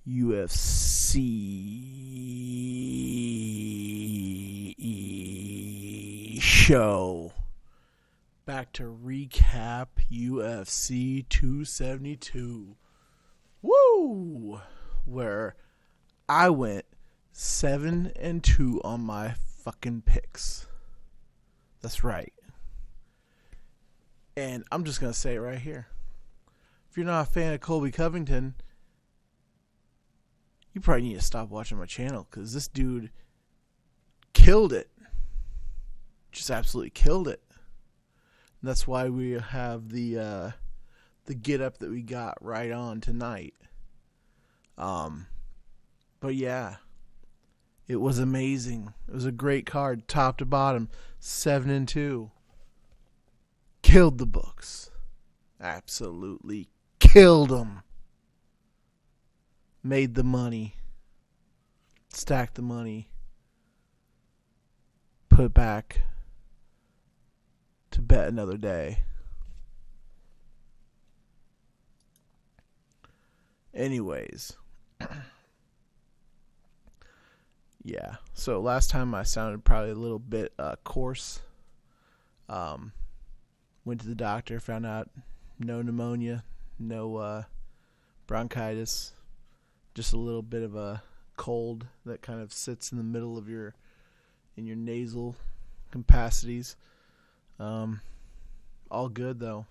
UFCEE show. Back to recap UFC 272. Woo! Where I went 7-2 on my fucking picks. That's right. And I'm just going to say it right here. If you're not a fan of Colby Covington, you probably need to stop watching my channel, because this dude killed it. Just absolutely killed it. And that's why we have the get up that we got right on tonight. But yeah, it was amazing. It was a great card, top to bottom, 7-2. Killed the books. Absolutely killed them. Made the money. Stacked the money. Put it back to bet another day. Anyways. Yeah. So last time I sounded probably a little bit coarse. Went to the doctor, found out no pneumonia, no bronchitis, just a little bit of a cold that kind of sits in the middle of your nasal capacities. All good though.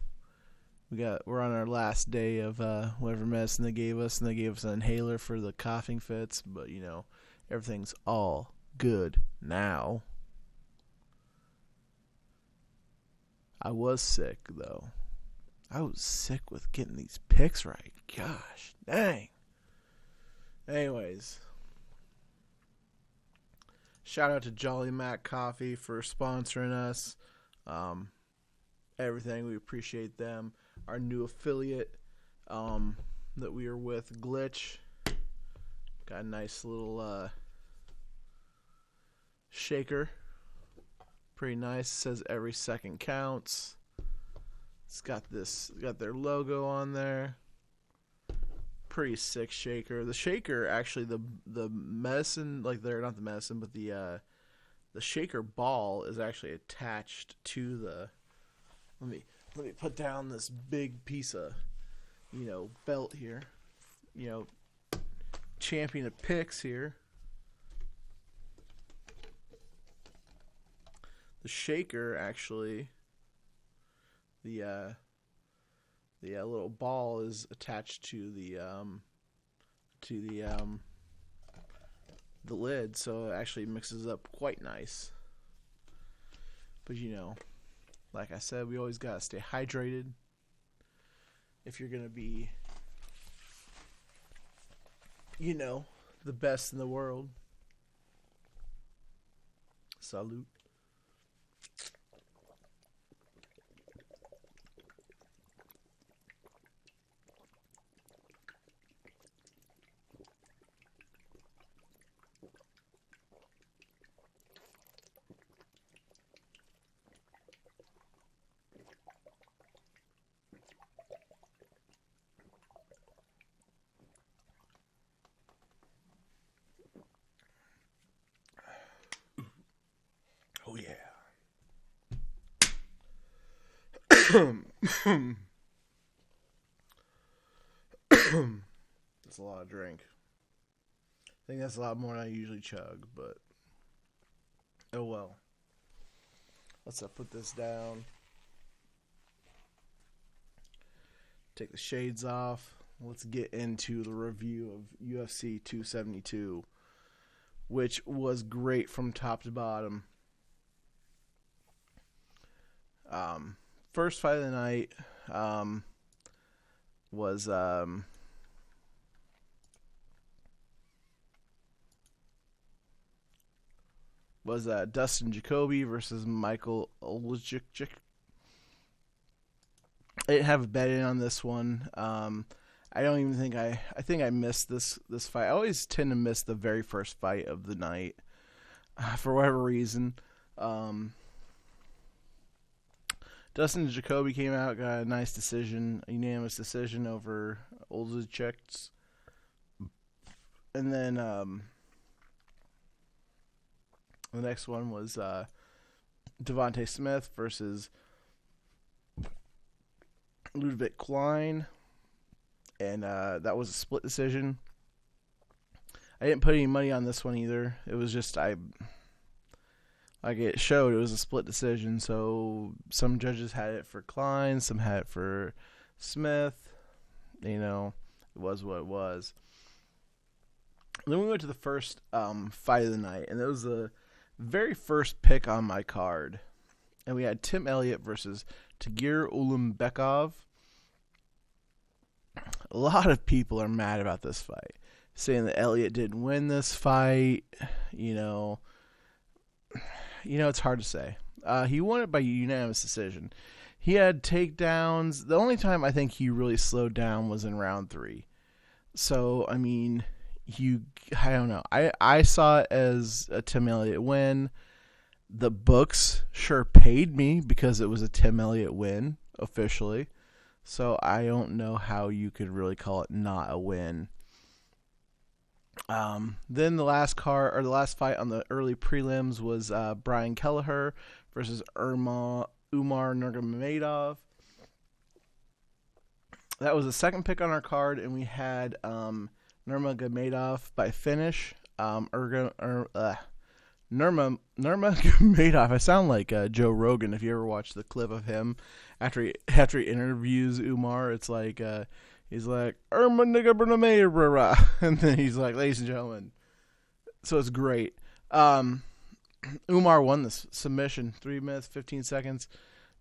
We're on our last day of whatever medicine they gave us, and they gave us an inhaler for the coughing fits, but everything's all good now. I was sick though. I was sick with getting these picks right. Gosh, dang. Anyways, shout out to Jolly Mac Coffee for sponsoring us. Everything, we appreciate them. Our new affiliate that we are with, Glitch, got a nice little shaker. Pretty nice. It says every second counts. It's got their logo on there. Pretty sick shaker. The shaker, actually, the medicine, they're not the medicine, but the shaker ball is actually attached to the. Let me put down this big piece of, belt here. Champion of picks here. The shaker, actually, the little ball is attached to the lid, so it actually mixes up quite nice. But like I said, we always gotta stay hydrated if you're gonna be, the best in the world. Salute. Oh yeah. That's a lot of drink. I think that's a lot more than I usually chug, but oh well. Let's put this down. Take the shades off. Let's get into the review of UFC 272, which was great from top to bottom. First fight of the night was Dustin Jacoby versus Michael Uljic. I didn't have a bet in on this one. I don't even think I think I missed this fight. I always tend to miss the very first fight of the night for whatever reason. Dustin Jacoby came out, got a nice decision, a unanimous decision over Uljic. And then the next one was Devontae Smith versus Ludwig Klein. And that was a split decision. I didn't put any money on this one either. It was just, like it showed, it was a split decision. So some judges had it for Klein, some had it for Smith. You know, it was what it was. And then we went to the first fight of the night, and it was the very first pick on my card. And we had Tim Elliott versus Taguir Ulum Bekov. A lot of people are mad about this fight, saying that Elliott didn't win this fight. You know, it's hard to say. He won it by unanimous decision. He had takedowns. The only time I think he really slowed down was in round 3. So, I mean, I don't know. I saw it as a Tim Elliott win. The books sure paid me because it was a Tim Elliott win officially. So I don't know how you could really call it not a win. Then the last fight on the early prelims was Brian Kelleher versus Umar Nurmagomedov. That was the second pick on our card, and we had Nurmagomedov by finish. Nurmagomedov. I sound like Joe Rogan. If you ever watch the clip of him after he interviews Umar, it's like he's like Nurmagomedov, and then he's like, ladies and gentlemen. So it's great. Umar won this submission, 3 minutes 15 seconds,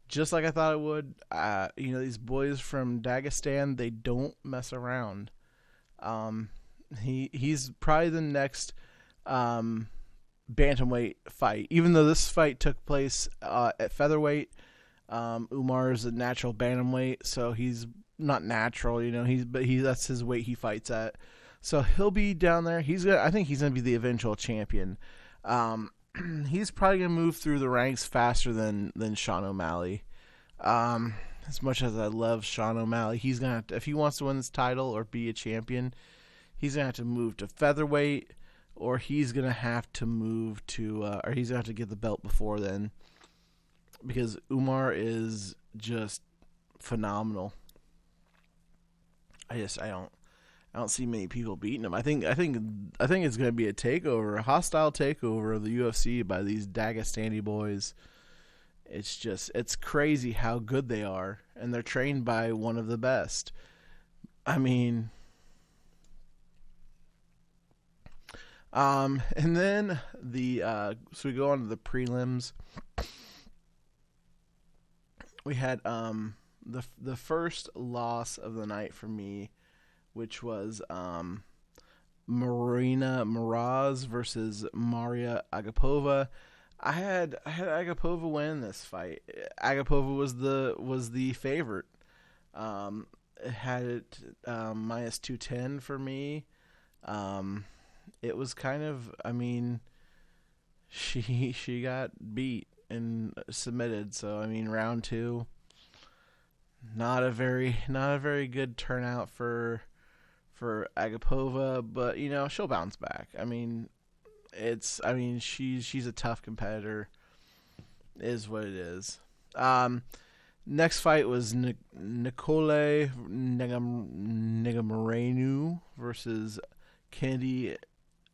just like I thought it would. These boys from Dagestan, they don't mess around. He's probably the next bantamweight fight. Even though this fight took place at featherweight, Umar is a natural bantamweight, so he's not natural, that's his weight he fights at. So he'll be down there. I think he's gonna be the eventual champion. He's probably gonna move through the ranks faster than Sean O'Malley. As much as I love Sean O'Malley, he's gonna have to, if he wants to win this title or be a champion, he's gonna have to move to featherweight, or he's gonna have to move to, or he's gonna have to get the belt before then, because Umar is just phenomenal. I don't see many people beating him. I think it's gonna be a hostile takeover of the UFC by these Dagestani boys. It's crazy how good they are, and they're trained by one of the best. I mean, and then so we go on to the prelims. We had the first loss of the night for me, which was Marina Marazz versus Maria Agapova. I had Agapova win this fight. Agapova was the favorite. It had it minus 210 for me. It was kind of, she got beat and submitted. So round 2, not a very good turnout for Agapova, but she'll bounce back. She's a tough competitor, is what it is. Next fight was Nicole Negumereanu versus Connetty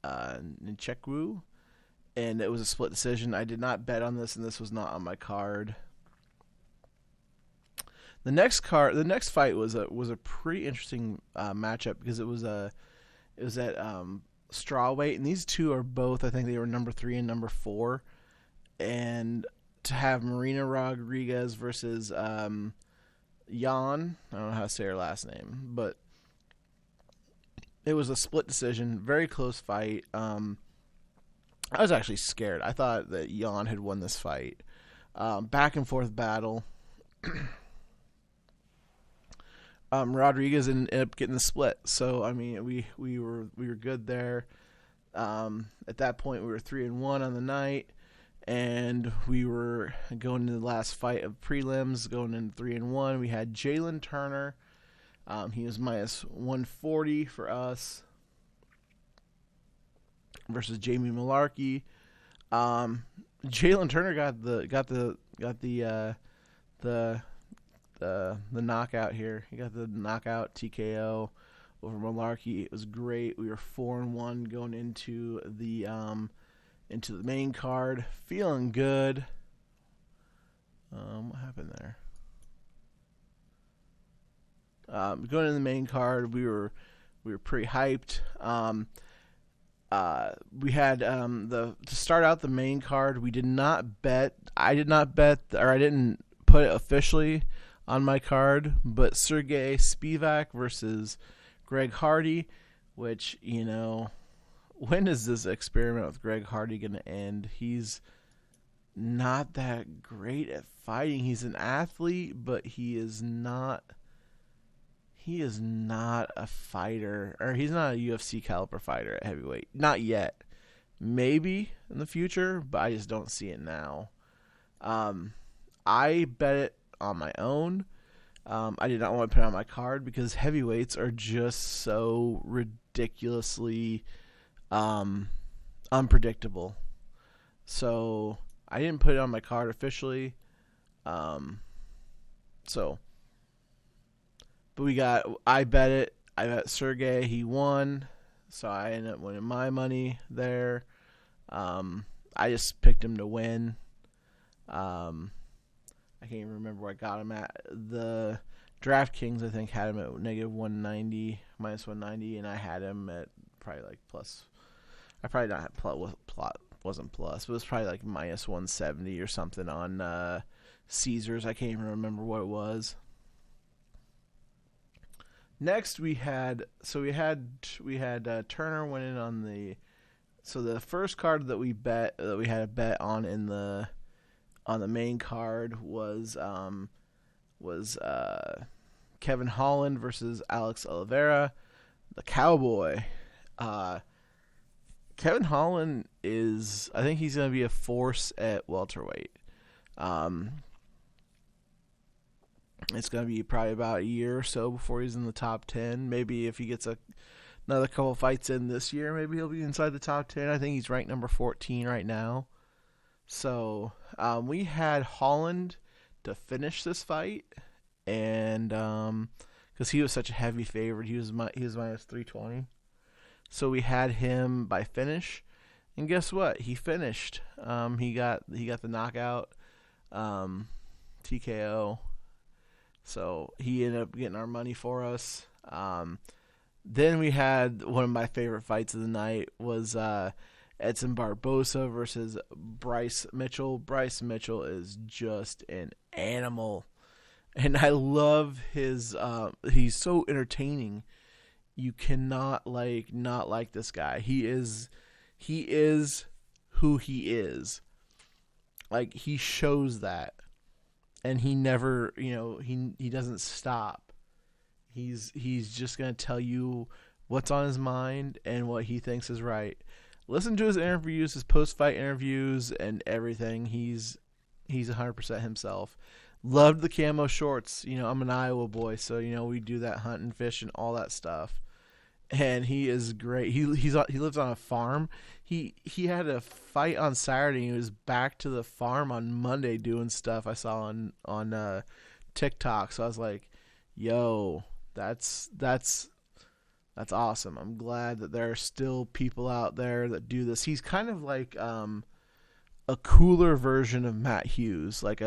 Nchekwu, and it was a split decision. I did not bet on this, and this was not on my card. The next fight was a pretty interesting matchup, because it was at strawweight, and these two are both, I think they were number 3 and number 4, and to have Marina Rodriguez versus Jan, I don't know how to say her last name, but it was a split decision, very close fight. I was actually scared. I thought that Jan had won this fight. Back and forth battle. Rodriguez ended up getting the split, so we were good there. At that point, we were 3-1 on the night, and we were going into the last fight of prelims, going into 3-1. We had Jalen Turner. He was minus 140 for us. versus Jamie Malarkey. Jalen Turner got the knockout here. He got the knockout TKO over Malarkey. It was great. We were 4-1 going into the main card. Feeling good. What happened there? Going into the main card, we were pretty hyped. We had to start out the main card. We did not bet. I didn't put it officially on my card, but Sergey Spivak versus Greg Hardy, which, when is this experiment with Greg Hardy going to end? He's not that great at fighting. He's an athlete, but he is not a fighter, or he's not a UFC caliber fighter at heavyweight. Not yet. Maybe in the future, but I just don't see it now. I bet it on my own. I did not want to put it on my card because heavyweights are just so ridiculously unpredictable. So I didn't put it on my card officially. But I bet it. I bet Sergey. He won. So I ended up winning my money there. I just picked him to win. I can't even remember where I got him at. The DraftKings, I think, had him at negative 190, minus 190, and I had him at probably like plus. I probably not had plot wasn't plus, but it was probably like minus 170 or something on Caesars. I can't even remember what it was. Next we had Turner winning on the. So the first card that we had a bet on on the main card was Kevin Holland versus Alex Oliveira, the Cowboy. Kevin Holland I think he's going to be a force at welterweight. It's going to be probably about a year or so before he's in the top 10. Maybe if he gets another couple fights in this year, maybe he'll be inside the top 10. I think he's ranked number 14 right now. So we had Holland to finish this fight, and because he was such a heavy favorite, he was minus 320. So we had him by finish, and guess what? He finished. He got the knockout, TKO. So he ended up getting our money for us. Then we had one of my favorite fights of the night was Edson Barboza versus Bryce Mitchell. Bryce Mitchell is just an animal, and I love his. He's so entertaining. You cannot not like this guy. He is who he is. Like, he shows that, and he never, he doesn't stop. He's just gonna tell you what's on his mind and what he thinks is right. Listen to his interviews, his post-fight interviews, and everything. He's 100% himself. Loved the camo shorts. I'm an Iowa boy, so we do that hunt and fish and all that stuff. And he is great. He lives on a farm. He had a fight on Saturday. And he was back to the farm on Monday doing stuff. I saw on TikTok. So I was like, "Yo, that's awesome." I'm glad that there are still people out there that do this. He's kind of like a cooler version of Matt Hughes. Like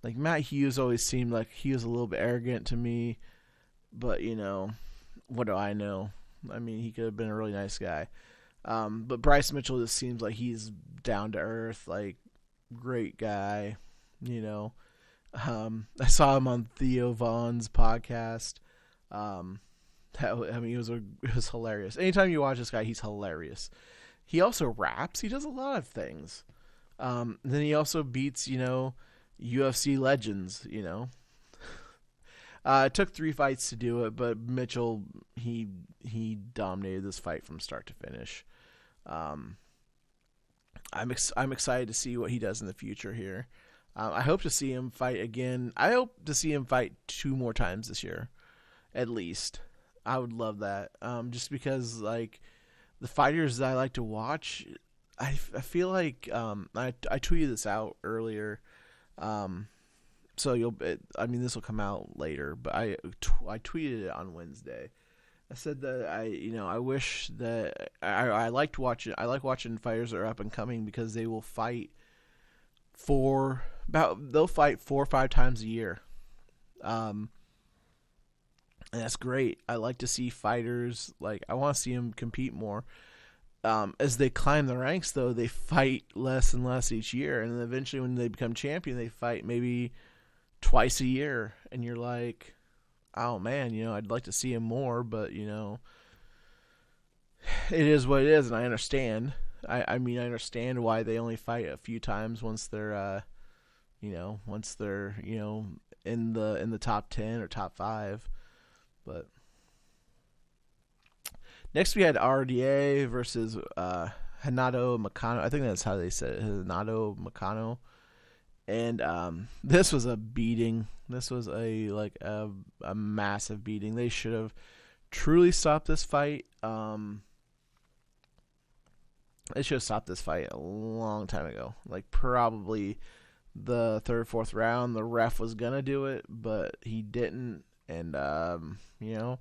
Matt Hughes always seemed like he was a little bit arrogant to me, but what do I know? I mean, he could have been a really nice guy. But Bryce Mitchell just seems like he's down to earth, like, great guy. I saw him on Theo Vaughn's podcast. It was hilarious. Anytime you watch this guy, he's hilarious. He also raps. He does a lot of things. Then he also beats, UFC legends, It took 3 fights to do it, but Mitchell, he dominated this fight from start to finish. I'm excited to see what he does in the future here. I hope to see him fight again. I hope to see him fight 2 more times this year, at least. I would love that. Just because, the fighters that I like to watch, I feel like I tweeted this out earlier. So this will come out later, but I tweeted it on Wednesday. I said that I wish that I liked watching. I like watching fighters that are up and coming because they will fight they'll fight 4 or 5 times a year. And that's great. I like to see fighters, like, I want to see them compete more. As they climb the ranks, though, they fight less and less each year. And then eventually when they become champion, they fight maybe twice a year. And you're like, oh, man, I'd like to see him more. But, it is what it is, and I understand. I understand why they only fight a few times once they're, in the top 10 or top 5. But next we had RDA versus Hanato Makano. I think that's how they said it, Hanato Makano. And this was a beating. This was a massive beating. They should have truly stopped this fight. They should have stopped this fight a long time ago. Like, probably the 3rd, 4th round, the ref was going to do it, but he didn't. And, it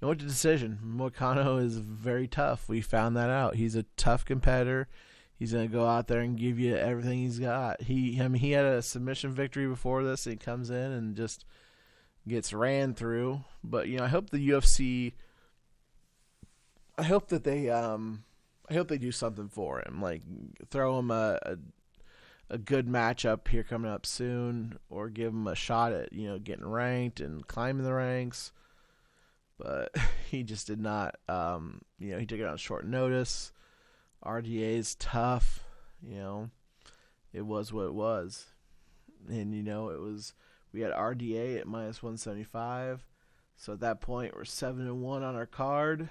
went to decision. Moicano is very tough. We found that out. He's a tough competitor. He's going to go out there and give you everything he's got. He had a submission victory before this. And he comes in and just gets ran through. But, I hope the UFC, I hope they do something for him. Like, throw him a good matchup here coming up soon, or give him a shot at, getting ranked and climbing the ranks. But he just did not, he took it on short notice. RDA is tough, it was what it was. And, we had RDA at minus 175. So at that point, we're 7-1 on our card,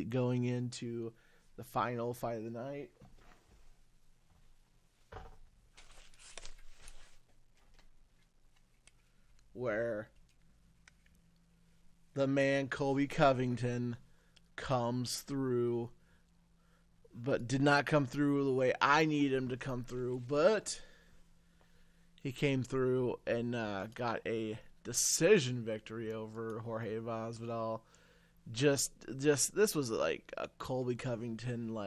going into the final fight of the night. Where the man Colby Covington comes through, but did not come through the way I need him to come through. But he came through and got a decision victory over Jorge Masvidal. Just this was like a Colby Covington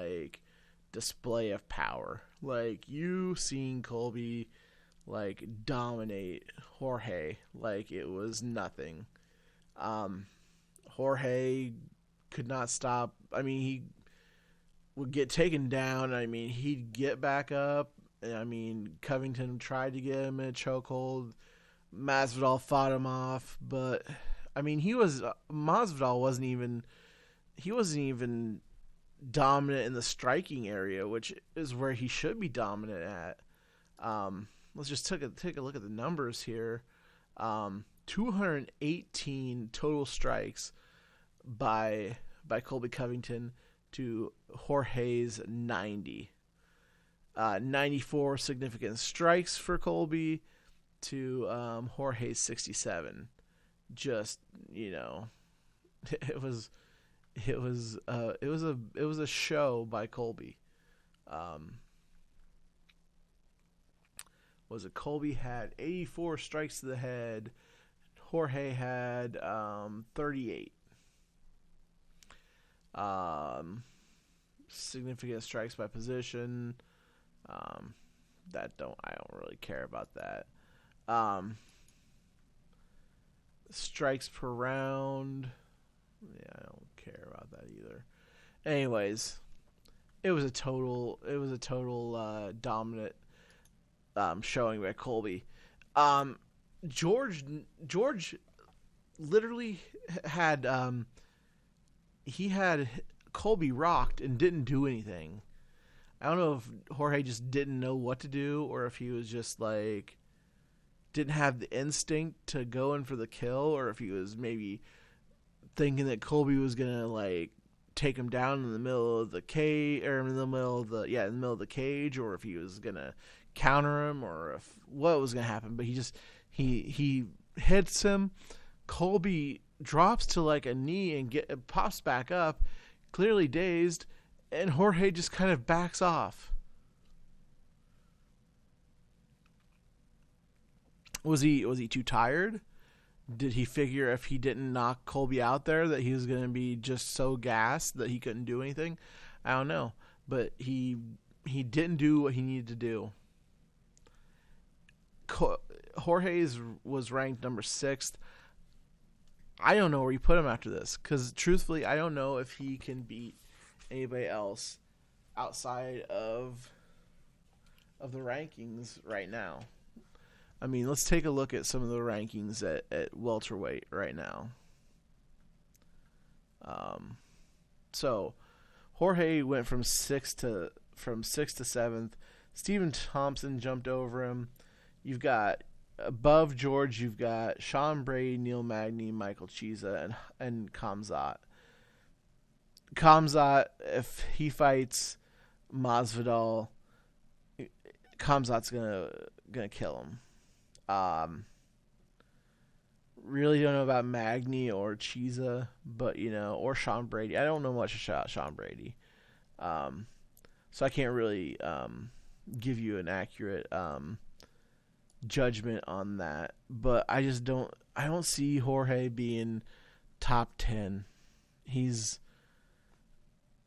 display of power. Like, you seen Colby dominate Jorge like it was nothing. Jorge could not stop. He would get taken down. He'd get back up. Covington tried to get him in a chokehold. Masvidal fought him off, but Masvidal wasn't even dominant in the striking area, which is where he should be dominant at. Let's just take a look at the numbers here. 218 total strikes by Colby Covington to Jorge's 90. 94 significant strikes for Colby to Jorge's 67. Just, it was a show by Colby. Colby had 84 strikes to the head. Jorge had 38. Significant strikes by position. I don't really care about that. Strikes per round. Yeah, I don't care about that either. Anyways, it was a total dominant showing by Colby. George literally had he had Colby rocked and didn't do anything. I don't know if Jorge just didn't know what to do, or if he was just didn't have the instinct to go in for the kill, or if he was maybe thinking that Colby was gonna take him down in the middle of the cage, or in the middle of the cage, or if he was gonna counter him, or if what was gonna happen. But he hits him. Colby drops to a knee and pops back up, clearly dazed, and Jorge just kind of backs off. Was he too tired? Did he figure if he didn't knock Colby out there that he was going to be just so gassed that he couldn't do anything? I don't know. But he didn't do what he needed to do. Jorge was ranked number 6th. I don't know where you put him after this, because truthfully, I don't know if he can beat anybody else outside of the rankings right now. I mean, let's take a look at some of the rankings at welterweight right now. So Jorge went from 6th to 7th. Stephen Thompson jumped over him. You've got above George, you've got Sean Brady, Neil Magny, Michael Chiesa, and Khamzat. Khamzat, if he fights Masvidal, Khamzat's gonna kill him. Really don't know about Magny or Chiesa, but or Sean Brady. I don't know much about Sean Brady, so I can't really give you an accurate judgment on that. But I don't see Jorge being top 10.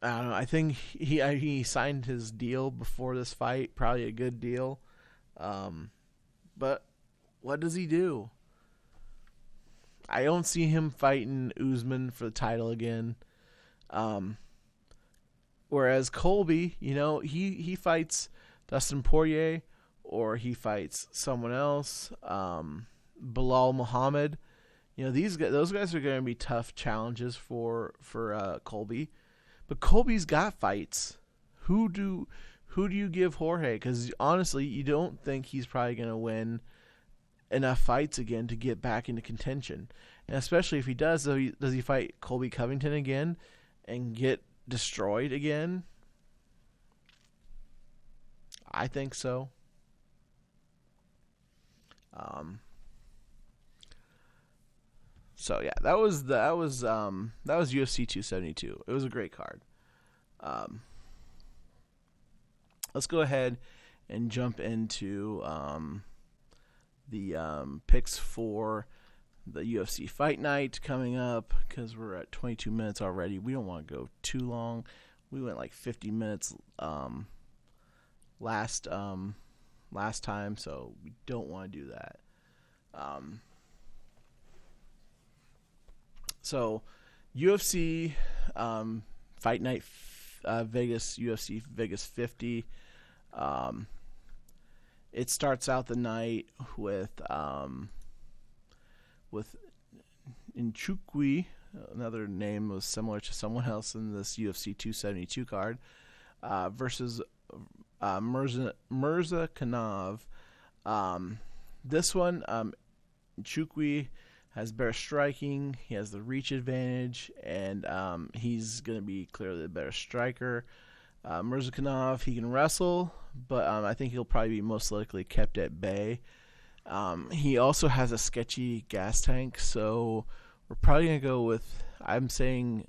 I don't know. I think he signed his deal before this fight, probably a good deal. But what does he do? I don't see him fighting Usman for the title again. Whereas Colby, he fights Dustin Poirier, or he fights someone else, Bilal Muhammad. Those guys are going to be tough challenges for Colby. But Colby's got fights. Who do you give Jorge? Because honestly, you don't think he's probably going to win enough fights again to get back into contention. And especially if he does, does he fight Colby Covington again and get destroyed again? I think so. So yeah, that was UFC 272. It was a great card. Let's go ahead and jump into the picks for the UFC Fight Night coming up, because we're at 22 minutes already. We don't want to go too long. We went like 50 minutes last time, so we don't want to do that. So UFC Fight Night Vegas, UFC Vegas 50. It starts out the night with Nchukwi, another name was similar to someone else in this UFC 272 card, versus Mirza Kanov. This one, Nchukwi has better striking, he has the reach advantage, and he's going to be clearly the better striker. Mirza Kanov, he can wrestle, but I think he'll probably be most likely kept at bay. He also has a sketchy gas tank, so we're probably going to go with, I'm saying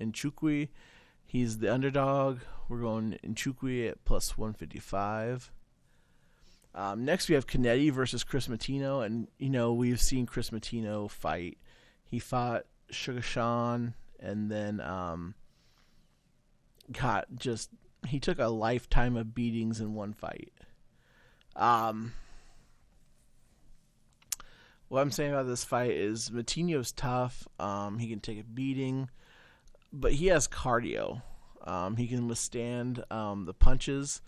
Nchukwi. He's the underdog. We're going Nchukwi at plus 155. Next we have Connetty versus Chris Montino, and we've seen Chris Montino fight. He fought Sugar Sean, and then he took a lifetime of beatings in one fight. What I'm saying about this fight is Montino's tough. He can take a beating, but he has cardio. He can withstand the punches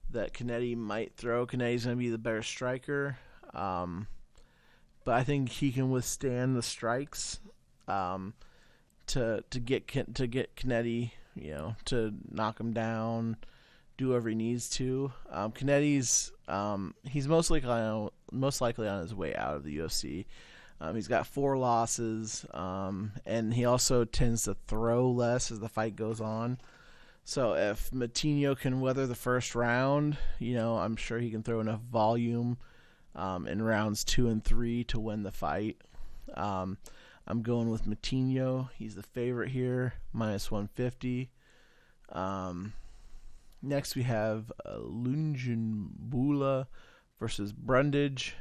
that Connetty might throw. Connetty's going to be the better striker, but I think he can withstand the strikes to get Connetty, to knock him down, do whatever he needs to. Connetty's he's most likely on his way out of the UFC. He's got 4 losses, and he also tends to throw less as the fight goes on. So if Montino can weather the first round, I'm sure he can throw enough volume in rounds 2 and 3 to win the fight. I'm going with Montino. He's the favorite here, minus 150. Next we have Lungenbula versus Brundage.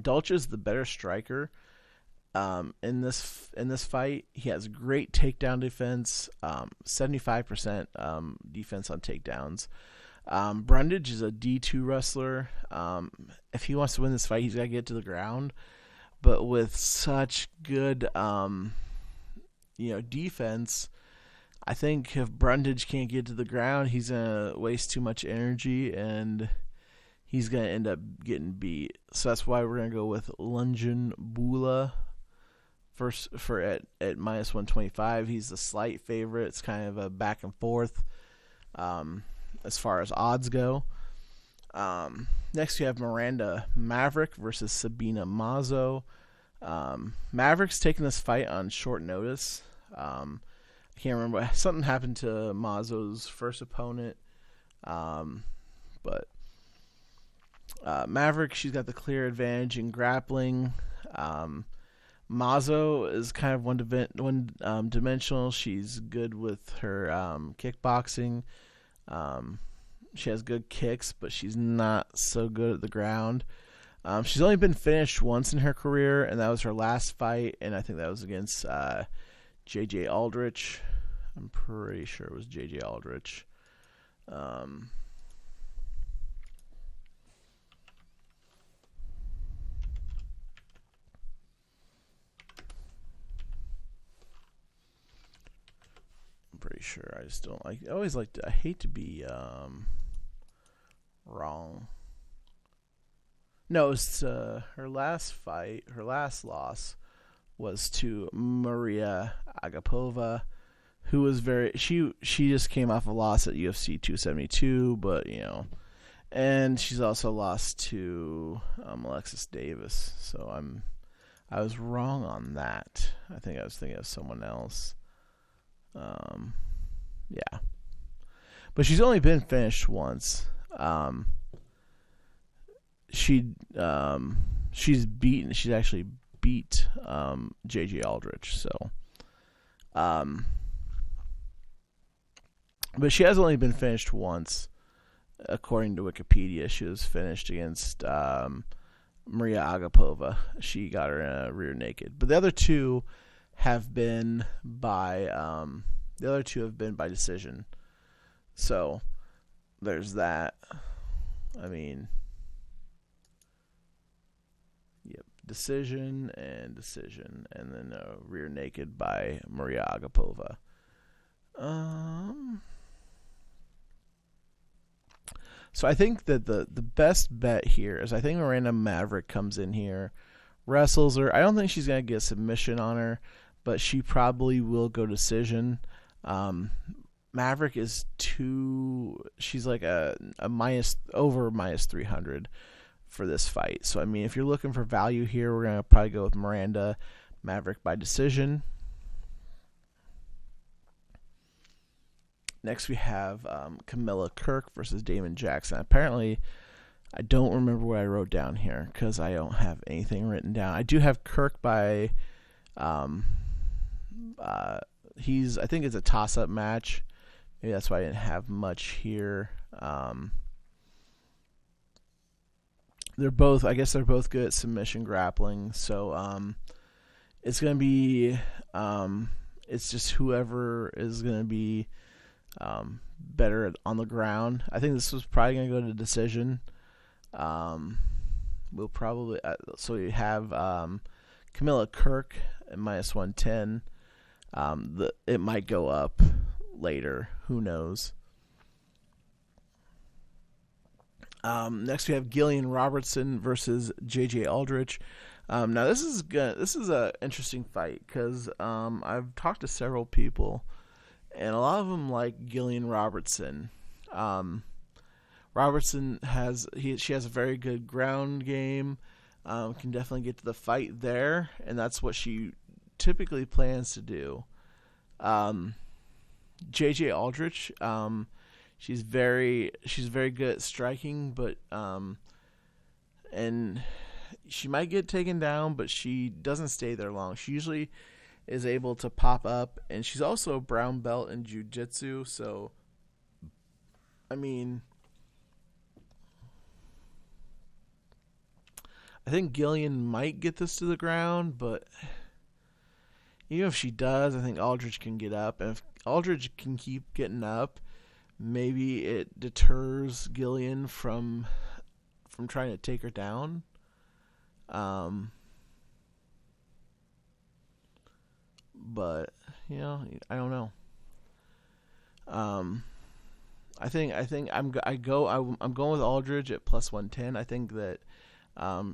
Dolce is the better striker in this fight. He has great takedown defense, 75% defense on takedowns. Brundage is a D2 wrestler. If he wants to win this fight, he's got to get to the ground. But with such good, defense, I think if Brundage can't get to the ground, he's gonna waste too much energy and he's gonna end up getting beat. So that's why we're gonna go with Lungenbula first at minus 125. He's the slight favorite. It's kind of a back and forth as far as odds go. Next we have Miranda Maverick versus Sabina Mazo. Maverick's taking this fight on short notice. I can't remember. Something happened to Mazo's first opponent. But Maverick, she's got the clear advantage in grappling. Mazo is kind of one-dimensional. She's good with her kickboxing. She has good kicks, but she's not so good at the ground. She's only been finished once in her career, and that was her last fight, and I think that was against Jj Aldridge. I'm pretty sure it was Jj Aldridge. I'm pretty sure. I just don't like. I hate to be wrong. No, it's her last fight. Her last loss was to Maria Agapova, who was she just came off a loss at UFC 272, but and she's also lost to Alexis Davis. So I was wrong on that. I think I was thinking of someone else. Yeah, but she's only been finished once. She's actually beat Jj Aldridge, so but she has only been finished once. According to Wikipedia, she was finished against Maria Agapova. She got her in a rear naked, but the other two have been by decision. So there's that. I mean, yep, decision, and then a rear naked by Maria Agapova. So I think that the best bet here is I think Miranda Maverick comes in here, wrestles her. I don't think she's going to get a submission on her, but she probably will go decision. Maverick is she's like a minus 300 for this fight. So, I mean, if you're looking for value here, we're going to probably go with Miranda Maverick by decision. Next, we have Camilla Kirk versus Damon Jackson. Apparently, I don't remember what I wrote down here because I don't have anything written down. I do have Kirk by I think it's a toss-up match. Maybe that's why I didn't have much here. They're both good at submission grappling. So it's going to be it's just whoever is going to be better on the ground. I think this was probably going to go to decision. We'll probably so we have Camilla Kirk at minus 110. It might go up later. Who knows? Next we have Gillian Robertson versus Jj Aldridge. Now this is good. This is a interesting fight because I've talked to several people, and a lot of them like Gillian Robertson. Robertson she has a very good ground game. Can definitely get to the fight there, and that's what she typically plans to do. Jj Aldridge, she's very good at striking, but and she might get taken down, but she doesn't stay there long. She usually is able to pop up, and she's also a brown belt in jiu-jitsu, so I mean, I think Gillian might get this to the ground, but even if she does, I think Aldridge can get up, and if Aldridge can keep getting up, maybe it deters Gillian from trying to take her down. But you know, I don't know. I think I'm going with Aldridge at +110. I think that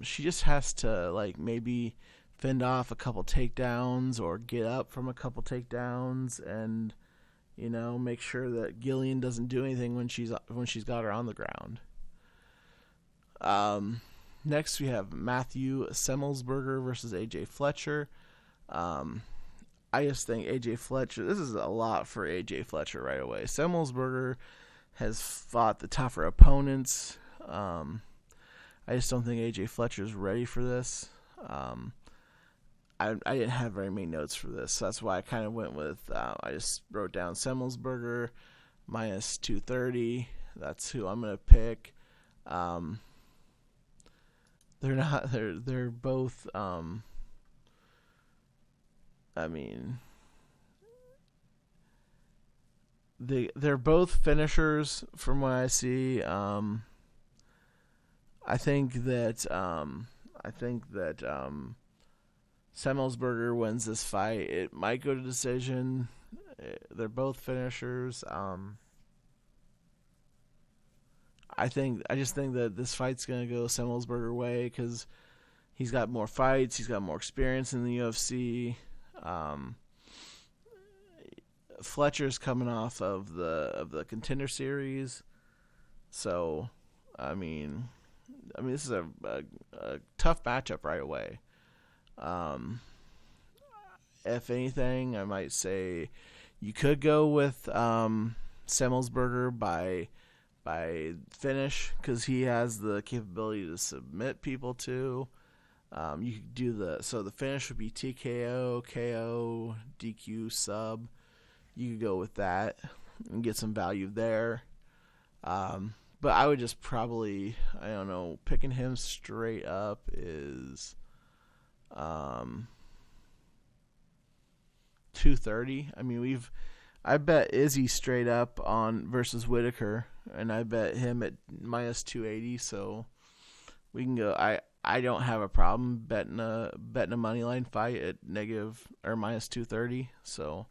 she just has to like maybe fend off a couple takedowns or get up from a couple takedowns, and you know, make sure that Gillian doesn't do anything when she's got her on the ground. Next we have Matthew Semmelsberger versus AJ Fletcher. I just think AJ Fletcher, this is a lot for AJ Fletcher right away. Semmelsberger has fought the tougher opponents. I just don't think AJ Fletcher's ready for this. I didn't have very many notes for this, so that's why I kind of went with, I just wrote down Semmelsberger -230. That's who I'm going to pick. They're both, I mean, they're both finishers from what I see. I think that Semmelsberger wins this fight. It might go to decision. They're both finishers. I just think that this fight's gonna go Semmelsberger way because he's got more fights. He's got more experience in the UFC. Fletcher's coming off of the Contender Series, so I mean this is a tough matchup right away. If anything, I might say you could go with Semmelsberger by finish because he has the capability to submit people too. You could do the finish would be TKO, KO, DQ, sub. You could go with that and get some value there. But I would just probably, I don't know, picking him straight up is 230. I mean, I bet Izzy straight up on versus Whitaker, and I bet him at -280. So we can go. I don't have a problem betting a money line fight at negative or -230. So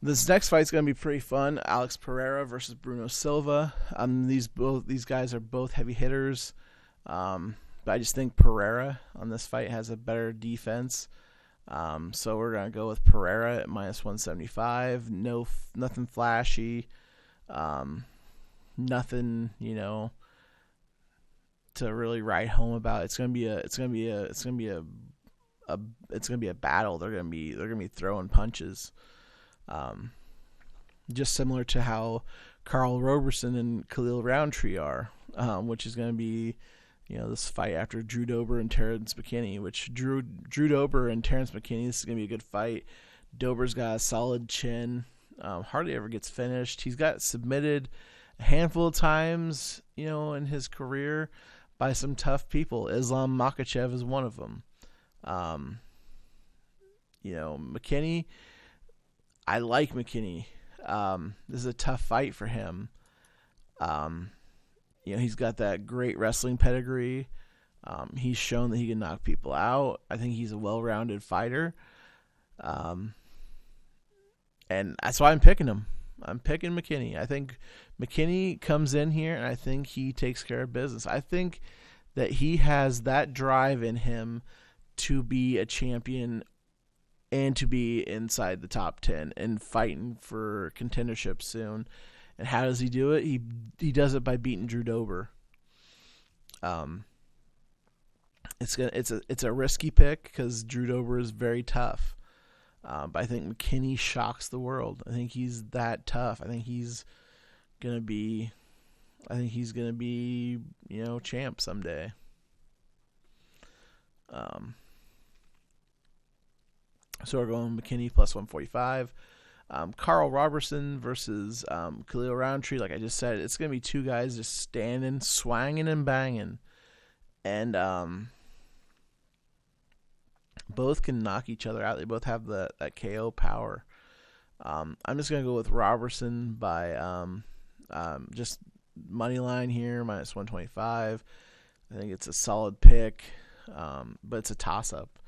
this next fight's gonna be pretty fun. Alex Pereira versus Bruno Silva. These guys are both heavy hitters. But I just think Pereira on this fight has a better defense. So we're going to go with Pereira at -175. Nothing flashy. Nothing, to really write home about. It's going to be a battle. They're going to be throwing punches. Just similar to how Carl Roberson and Khalil Roundtree are, which is going to be this fight after Drew Dober and Terrence McKinney, which Drew Dober and Terrence McKinney, this is going to be a good fight. Dober's got a solid chin, hardly ever gets finished. He's got submitted a handful of times, in his career by some tough people. Islam Makhachev is one of them. McKinney, I like McKinney. This is a tough fight for him. He's got that great wrestling pedigree. He's shown that he can knock people out. I think he's a well-rounded fighter. And that's why I'm picking him. I'm picking McKinney. I think McKinney comes in here, and I think he takes care of business. I think that he has that drive in him to be a champion and to be inside the top 10 and fighting for contendership soon. And how does he do it? He does it by beating Drew Dober. It's a risky pick because Drew Dober is very tough. But I think McKinney shocks the world. I think he's that tough. I think he's gonna be champ someday. So we're going McKinney plus 145. Carl Robertson versus Khalil Roundtree. Like I just said, it's going to be two guys just standing, swanging, and banging. And both can knock each other out. They both have that KO power. I'm just going to go with Robertson by just money line here, minus 125. I think it's a solid pick, but it's a toss-up.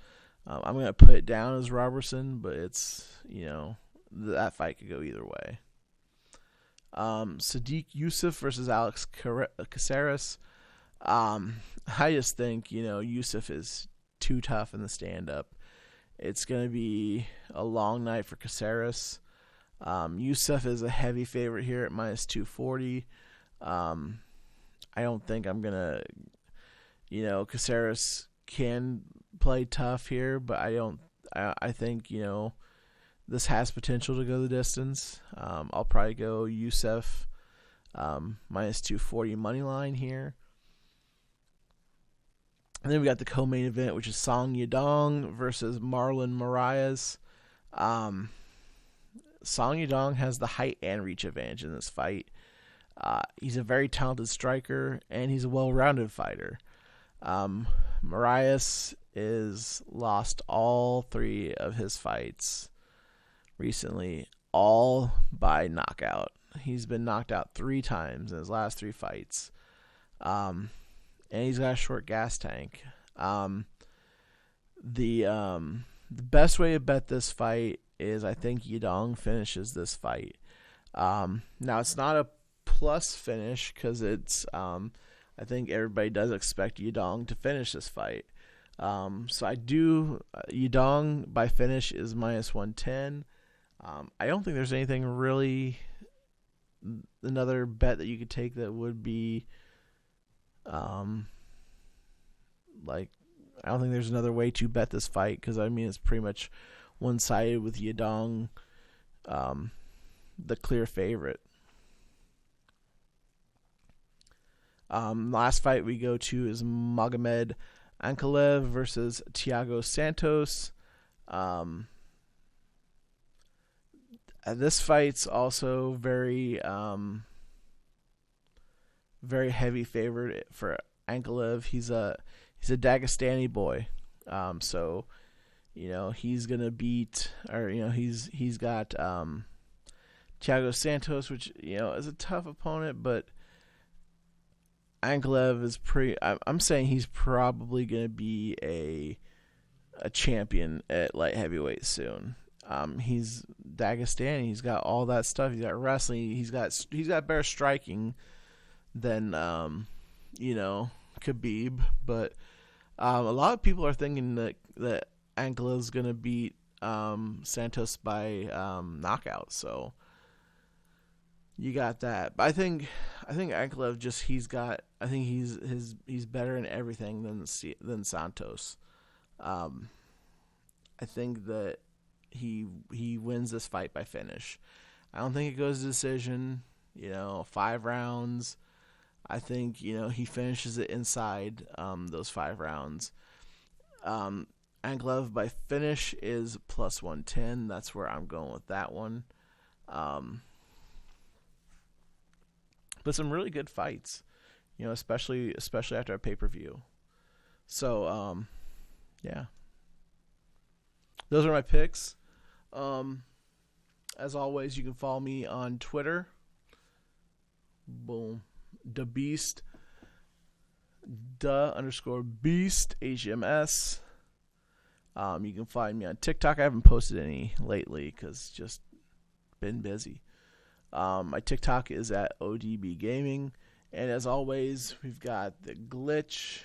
I'm going to put it down as Robertson, but it's, that fight could go either way. Sadiq Youssef versus Alex Caceres. I just think, Youssef is too tough in the stand-up. It's going to be a long night for Caceres. Youssef is a heavy favorite here at minus 240. I don't think I'm going to, Caceres can play tough here, but I think, this has potential to go the distance. I'll probably go Youssef minus 240 money line here. And then we got the co-main event, which is Song Yadong versus Marlon Moraes. Song Yadong has the height and reach advantage in this fight. He's a very talented striker, and he's a well-rounded fighter. Moraes is lost all 3 of his fights recently, all by knockout. He's been knocked out 3 times in his last 3 fights. And he's got a short gas tank. The best way to bet this fight is I think Yadong finishes this fight. Now, it's not a plus finish because it's I think everybody does expect Yadong to finish this fight. So I do Yadong by finish is minus 110. I don't think there's anything really another bet that you could take that would be I don't think there's another way to bet this fight because it's pretty much one-sided with Yadong the clear favorite. Last fight we go to is Magomed Ankalaev versus Thiago Santos. This fight's also very very heavy favorite for Ankalaev. He's a Dagestani boy, so he's gonna beat, or he's got Thiago Santos, which is a tough opponent, but Ankalaev is I'm saying he's probably gonna be a champion at light heavyweight soon. He's Dagestani. He's got all that stuff. He's got wrestling. He's got better striking than Khabib, but a lot of people are thinking that Ankalaev's gonna beat Santos by knockout. So you got that. But I think Ankalaev he's better in everything than Santos. I think that he wins this fight by finish. I don't think it goes to decision. 5 rounds. I think he finishes it inside those 5 rounds. Ankalaev by finish is plus 110. That's where I'm going with that one. But some really good fights, especially after a pay-per-view. So yeah, those are my picks. As always, you can follow me on Twitter. Boom. _beast, HMS. You can find me on TikTok. I haven't posted any lately because just been busy. My TikTok is at ODB Gaming. And as always, we've got the Glitch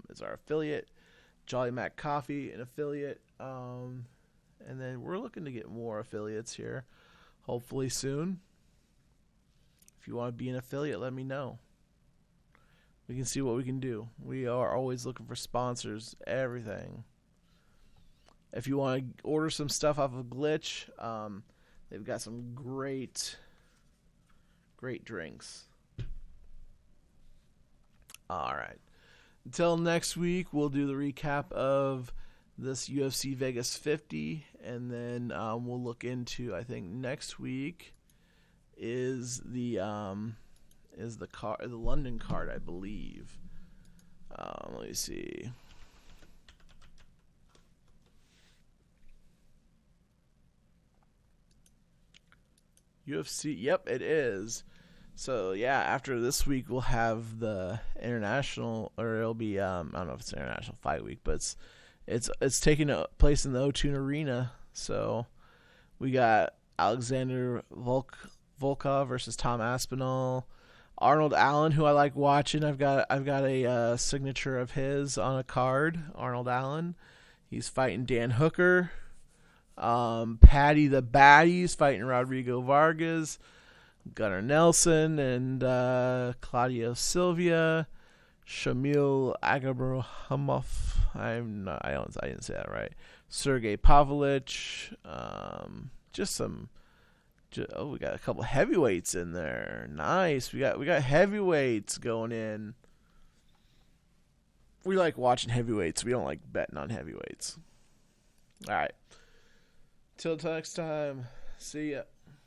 is our affiliate. Jolly Mac Coffee, an affiliate. And then we're looking to get more affiliates here, hopefully soon. If you want to be an affiliate, let me know. We can see what we can do. We are always looking for sponsors, everything. If you want to order some stuff off of Glitch, they've got some great drinks. All right. Until next week, we'll do the recap of this UFC Vegas 50, and then we'll look into, I think next week is the London card, I believe. Let me see. UFC, yep, it is. So yeah, after this week we'll have the international, or it'll be I don't know if it's International Fight Week, but it's taking place in the O2 Arena. So we got Alexander Volkov versus Tom Aspinall. Arnold Allen, who I like watching. I've got a signature of his on a card. Arnold Allen, he's fighting Dan Hooker. Patty the Baddies fighting Rodrigo Vargas. Gunnar Nelson and Claudio Silva. Shamil Agapova. I didn't say that right. Sergey Pavlovich. We got a couple heavyweights in there. Nice. We got heavyweights going in. We like watching heavyweights. We don't like betting on heavyweights. All right. Till next time. See ya.